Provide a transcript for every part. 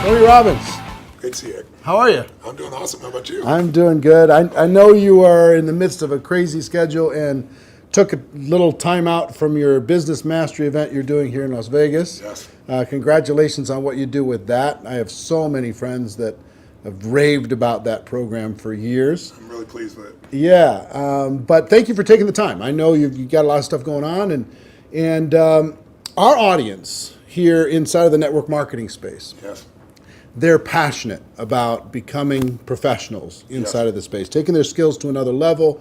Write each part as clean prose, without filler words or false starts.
Tony Robbins, Great to see you. how are you? I'm doing awesome. How about you? I'm doing good. I know you are in the midst of a crazy schedule and took a little time out from your business mastery event you're doing here in Las Vegas. Yes. Congratulations on what you do with that. I have so many friends that have raved about that program for years. I'm really pleased with it. Yeah, but thank you for taking the time. I know you've got a lot of stuff going on, and our audience here inside of the network marketing space, Yes. they're passionate about becoming professionals inside Yes. of the space, taking their skills to another level.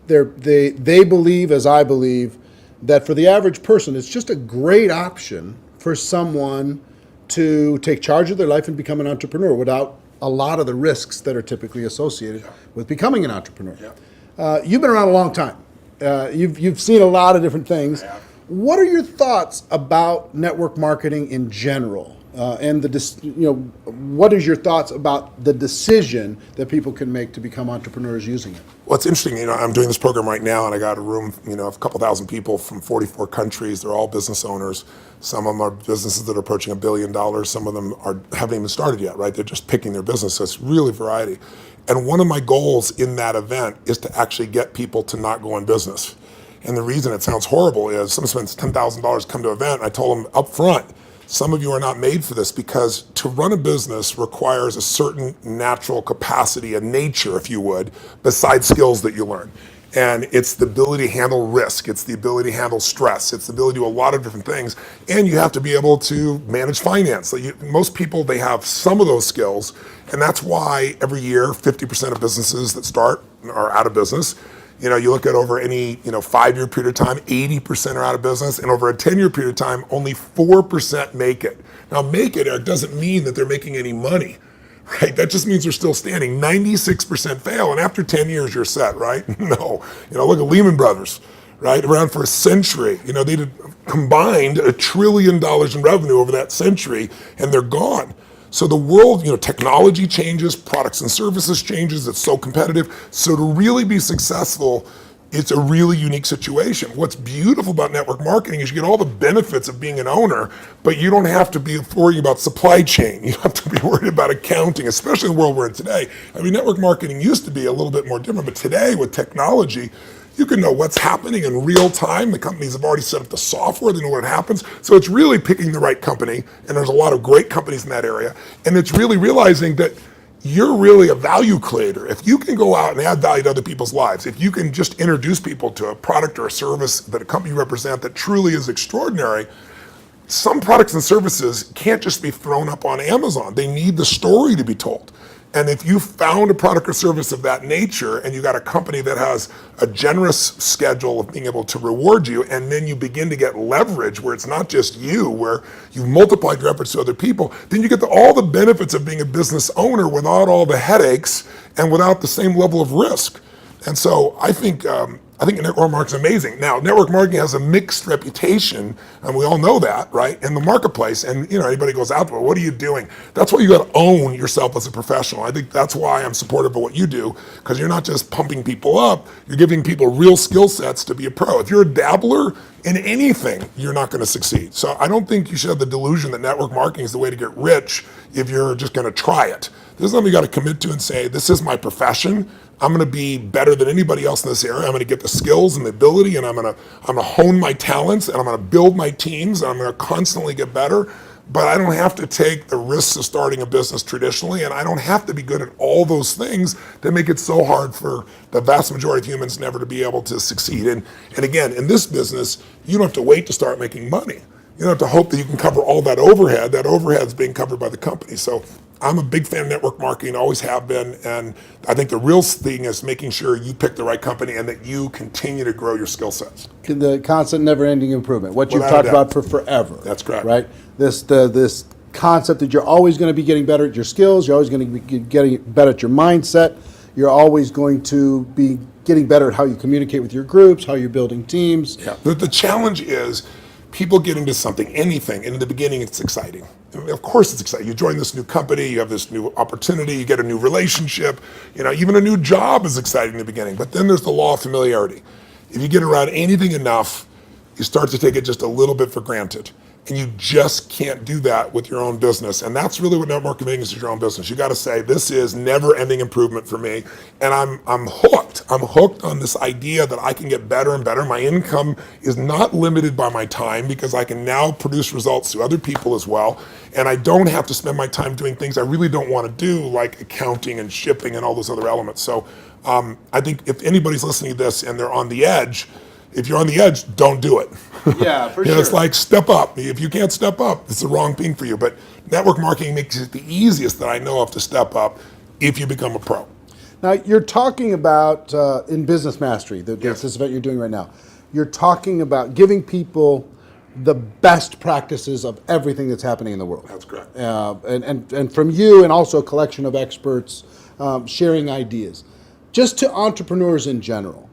They believe, as I believe, that for the average person, it's just a great option for someone to take charge of their life and become an entrepreneur without a lot of the risks that are typically associated with becoming an entrepreneur. You've been around a long time. You've seen a lot of different things. I have. What are your thoughts about network marketing in general? And what is your thoughts about the decision that people can make to become entrepreneurs using it? Well, it's interesting. I'm doing this program right now, and I got a room, of a couple thousand people from 44 countries. They're all business owners. Some of them are businesses that are approaching $1 billion. Some of them haven't even started yet, right? They're just picking their business. So it's really variety. And one of my goals in that event is to actually get people to not go in business. And the reason it sounds horrible is someone spends $10,000 to come to an event. And I told them up front, some of you are not made for this because to run a business requires a certain natural capacity, a nature, if you would, besides skills that you learn. And it's the ability to handle risk. It's the ability to handle stress. It's the ability to do a lot of different things. And you have to be able to manage finance. Most people, they have some of those skills. And that's why every year, 50% of businesses that start are out of business. You look at over any 5-year period of time, 80% are out of business, and over a 10-year period of time, only 4% make it. Now, make it, Eric, doesn't mean that they're making any money, right? That just means they're still standing. 96% fail, and after 10 years, you're set, right? No. Look at Lehman Brothers, right? Around for a century. They did combined $1 trillion in revenue over that century, and they're gone. So the world, technology changes, products and services changes, it's so competitive. So to really be successful, it's a really unique situation. What's beautiful about network marketing is you get all the benefits of being an owner, but you don't have to be worrying about supply chain. You don't have to be worried about accounting, especially in the world we're in today. Network marketing used to be a little bit more different, but today with technology, you can know what's happening in real time. The companies have already set up the software, they know what happens. So it's really picking the right company, and there's a lot of great companies in that area. And it's really realizing that you're really a value creator. If you can go out and add value to other people's lives, if you can just introduce people to a product or a service that a company you represent that truly is extraordinary, some products and services can't just be thrown up on Amazon. They need the story to be told. And if you found a product or service of that nature and you got a company that has a generous schedule of being able to reward you, and then you begin to get leverage where it's not just you, where you've multiplied your efforts to other people, then you get all the benefits of being a business owner without all the headaches and without the same level of risk. And so I think network marketing is amazing. Now, network marketing has a mixed reputation, and we all know that, right, in the marketplace. And anybody goes out there, what are you doing? That's why you got to own yourself as a professional. I think that's why I'm supportive of what you do, because you're not just pumping people up, you're giving people real skill sets to be a pro. If you're a dabbler in anything, you're not going to succeed. So I don't think you should have the delusion that network marketing is the way to get rich if you're just going to try it. This is something you got to commit to and say, this is my profession. I'm going to be better than anybody else in this area. I'm going to get the skills and the ability, and I'm going to hone my talents, and I'm going to build my teams, and I'm going to constantly get better. But I don't have to take the risks of starting a business traditionally, and I don't have to be good at all those things that make it so hard for the vast majority of humans never to be able to succeed. And again, in this business, you don't have to wait to start making money. You don't have to hope that you can cover all that overhead. That overhead is being covered by the company. So I'm a big fan of network marketing, always have been, and I think the real thing is making sure you pick the right company and that you continue to grow your skill sets. The constant, never-ending improvement. What you've Without a talked doubt. about for forever. That's correct. Right? This concept that you're always going to be getting better at your skills. You're always going to be getting better at your mindset. You're always going to be getting better at how you communicate with your groups, how you're building teams. Yeah. The challenge is people get into something, anything, and in the beginning it's exciting. Of course it's exciting. You join this new company, you have this new opportunity, you get a new relationship, even a new job is exciting in the beginning, but then there's the law of familiarity. If you get around anything enough, you start to take it just a little bit for granted. And you just can't do that with your own business. And that's really what network marketing is your own business. You got to say, this is never ending improvement for me. And I'm hooked. I'm hooked on this idea that I can get better and better. My income is not limited by my time because I can now produce results to other people as well. And I don't have to spend my time doing things I really don't want to do, like accounting and shipping and all those other elements. So I think if anybody's listening to this and they're on the edge, if you're on the edge, don't do it. Yeah, for sure. It's like step up. If you can't step up, it's the wrong thing for you. But network marketing makes it the easiest that I know of to step up if you become a pro. Now, you're talking about in Business Mastery, Yes. this event you're doing right now, you're talking about giving people the best practices of everything that's happening in the world. That's correct. And from you, and also a collection of experts sharing ideas. Just to entrepreneurs in general,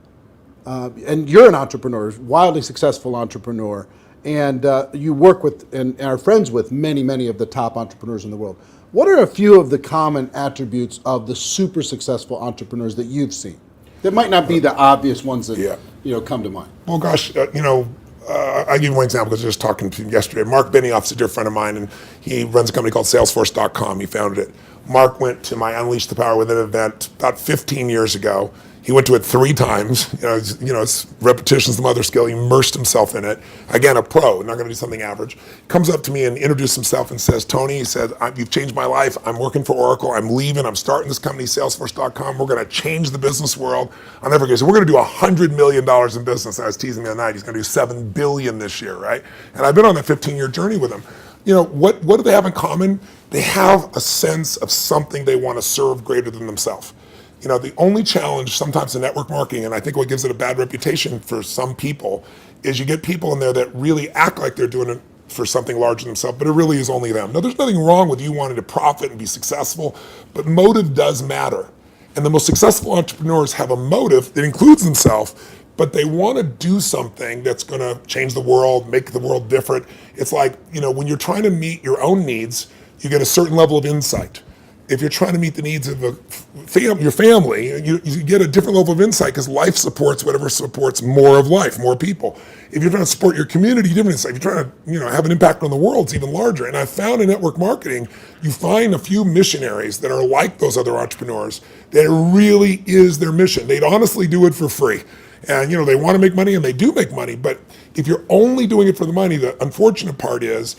and you're an entrepreneur, wildly successful entrepreneur, and you work with and are friends with many of the top entrepreneurs in the world. What are a few of the common attributes of the super successful entrepreneurs that you've seen? That might not be the obvious ones that come to mind. Well, gosh, I'll give you one example because I was just talking to him yesterday. Mark Benioff's a dear friend of mine, and he runs a company called Salesforce.com. He founded it. Mark went to my Unleash the Power Within event about 15 years ago. He went to it 3 times. It's repetition's the mother skill. He immersed himself in it. Again, a pro, not going to do something average. Comes up to me and introduces himself and says, Tony, he said, you've changed my life. I'm working for Oracle. I'm leaving. I'm starting this company, Salesforce.com. We're going to change the business world. I'll never forget. So we're going to do $100 million in business. I was teasing the other night. He's going to do $7 billion this year, right? And I've been on that 15-year journey with him. What do they have in common? They have a sense of something they want to serve greater than themselves. The only challenge sometimes in network marketing, and I think what gives it a bad reputation for some people, is you get people in there that really act like they're doing it for something larger than themselves, but it really is only them. Now, there's nothing wrong with you wanting to profit and be successful, but motive does matter. And the most successful entrepreneurs have a motive that includes themselves, but they want to do something that's going to change the world, make the world different. It's like, when you're trying to meet your own needs, you get a certain level of insight. If you're trying to meet the needs of your family, you get a different level of insight because life supports whatever supports more of life, more people. If you're trying to support your community, different insight. If you're trying to have an impact on the world, it's even larger. And I found in network marketing, you find a few missionaries that are like those other entrepreneurs that it really is their mission. They'd honestly do it for free. And they want to make money, and they do make money. But if you're only doing it for the money, the unfortunate part is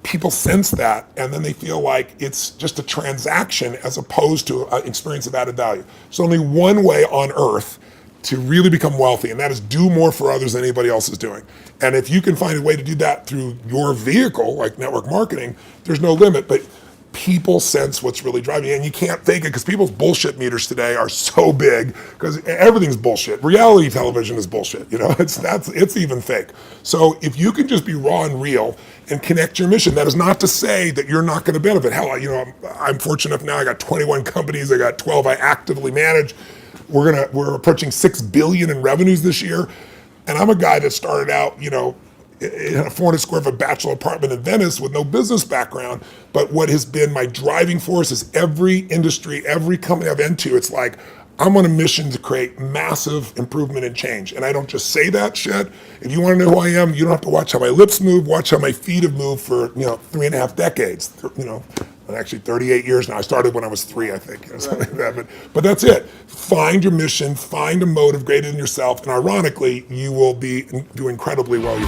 people sense that, and then they feel like it's just a transaction as opposed to an experience of added value. There's only one way on earth to really become wealthy, and that is do more for others than anybody else is doing. And if you can find a way to do that through your vehicle, like network marketing, there's no limit. But people sense what's really driving you, and you can't fake it because people's bullshit meters today are so big because everything's bullshit. Reality television is bullshit. It's even fake. So if you can just be raw and real and connect your mission, that is not to say that you're not going to benefit. Hell, I'm fortunate enough now. I got 21 companies. I got 12 I actively manage. We're approaching $6 billion in revenues this year, and I'm a guy that started out, in a 400 square foot bachelor apartment in Venice with no business background. But what has been my driving force is every industry, every company I've been to, it's like, I'm on a mission to create massive improvement and change. And I don't just say that shit. If you want to know who I am, you don't have to watch how my lips move, watch how my feet have moved for, 3.5 decades, actually 38 years now. I started when I was 3, I think, something like that. But that's it. Find your mission, find a motive greater than yourself, and ironically, you will do incredibly well.